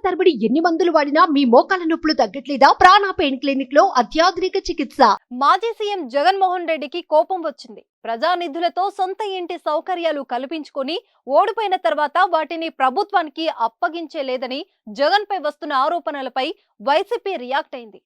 తరబడి ఎన్ని మందులు వాడినా మీ మోకాల నొప్పులు తగ్గట్లేదా? ప్రాణ పెయిన్ క్లినిక్ లో అత్యాధునిక చికిత్స. మాజీ సీఎం జగన్మోహన్ రెడ్డికి కోపం వచ్చింది. ప్రజానిధులతో సొంత ఇంటి సౌకర్యాలు కల్పించుకొని ఓడిపోయిన తర్వాత వాటిని ప్రభుత్వానికి అప్పగించలేదని జగన్ పై వస్తున్న ఆరోపణలపై వైసీపీ రియాక్ట్ అయింది.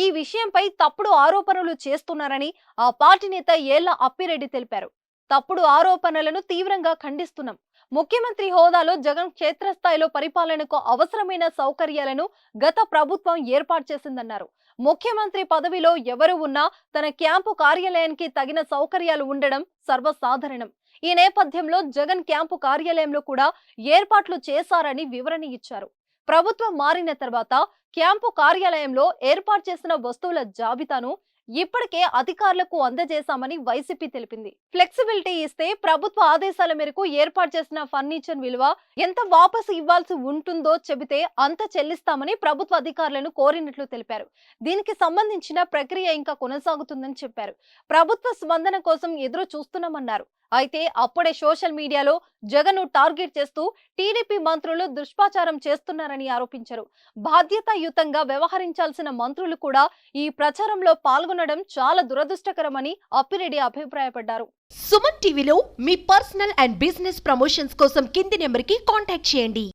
ఈ విషయంపై తప్పుడు ఆరోపణలు చేస్తున్నారని ఆ పార్టీ నేత ఏళ్ల అప్పిరెడ్డి తెలిపారు. తప్పుడు ఆరోపణలను తీవ్రంగా ఖండిస్తున్నాం. ముఖ్యమంత్రి హోదాలో జగన్ క్షేత్రస్థాయిలో పరిపాలనకు అవసరమైన సౌకర్యాలను గత ప్రభుత్వం ఏర్పాటు చేసిందన్నారు. ముఖ్యమంత్రి పదవిలో ఎవరు ఉన్నా తన క్యాంపు కార్యాలయానికి తగిన సౌకర్యాలు ఉండడం సర్వసాధారణం. ఈ నేపథ్యంలో జగన్ క్యాంపు కార్యాలయంలో కూడా ఏర్పాట్లు చేశారని వివరణ ఇచ్చారు. ప్రభుత్వం మారిన తర్వాత క్యాంపు కార్యాలయంలో ఏర్పాటు చేసిన వస్తువుల జాబితాను ఇప్పటికే అధికారులకు అందజేశామని వైసీపీ తెలిపింది. ఫ్లెక్సిబిలిటీ ఇస్తే ప్రభుత్వ ఆదేశాల మేరకు ఏర్పాటు చేసిన ఫర్నిచర్ విలువ ఎంత వాపసు ఇవ్వాల్సి ఉంటుందో చెబితే అంత చెల్లిస్తామని ప్రభుత్వ అధికారులను కోరినట్లు తెలిపారు. దీనికి సంబంధించిన ప్రక్రియ ఇంకా కొనసాగుతుందని చెప్పారు. ప్రభుత్వ స్పందన కోసం ఎదురు చూస్తున్నామన్నారు. అయితే అప్పుడే సోషల్ మీడియాలో జగన్ ను టార్గెట్ చేస్తూ టీడీపీ మంత్రులు దుష్ప్రచారం చేస్తున్నారని ఆరోపించారు. బాధ్యతాయుతంగా వ్యవహరించాల్సిన మంత్రులు కూడా ఈ ప్రచారంలో పాల్గొనడం చాలా దురదృష్టకరమని అప్పిరెడ్డి అభిప్రాయపడ్డారు. సుమన్ టీవీలో మీ పర్సనల్ అండ్ బిజినెస్ ప్రమోషన్స్ కోసం కింది నెంబర్ కి కాంటాక్ట్ చేయండి.